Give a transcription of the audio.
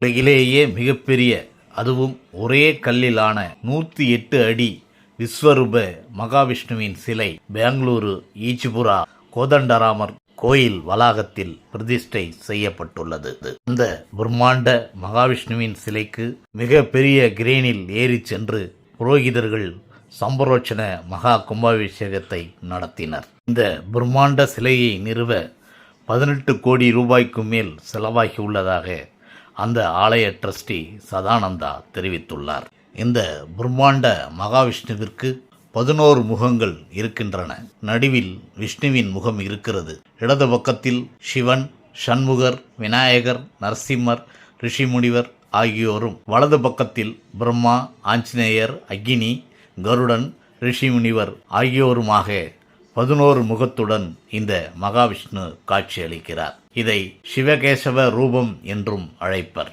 உலகிலேயே மிகப்பெரிய, அதுவும் ஒரே கல்லிலான 108 அடி விஸ்வரூப மகாவிஷ்ணுவின் சிலை பெங்களூரு ஈச்சிபுரா கோதண்டராமர் கோயில் வளாகத்தில் பிரதிஷ்டை செய்யப்பட்டுள்ளது. இந்த பிரம்மாண்ட மகாவிஷ்ணுவின் சிலைக்கு மிக பெரிய கிரேனில் ஏறிச் சென்று புரோகிதர்கள் சம்பரோச்சன மகா கும்பாபிஷேகத்தை நடத்தினர். இந்த பிரம்மாண்ட சிலையை நிறுவ 18 கோடி ரூபாய்க்கு மேல் செலவாகியுள்ளதாக அந்த ஆலய ட்ரஸ்டி சதானந்தா தெரிவித்துள்ளார். இந்த பிரம்மாண்ட மகாவிஷ்ணுவிற்கு 11 முகங்கள் இருக்கின்றன. நடுவில் விஷ்ணுவின் முகம் இருக்கிறது. இடது பக்கத்தில் சிவன், சண்முகர், விநாயகர், நரசிம்மர், ரிஷிமுனிவர் ஆகியோரும், வலது பக்கத்தில் பிரம்மா, ஆஞ்சநேயர், அக்னி, கருடன், ரிஷிமுனிவர் ஆகியோருமாக 11 முகத்துடன் இந்த மகாவிஷ்ணு காட்சியளிக்கிறார். இதை சிவகேசவ ரூபம் என்றும் அழைப்பர்.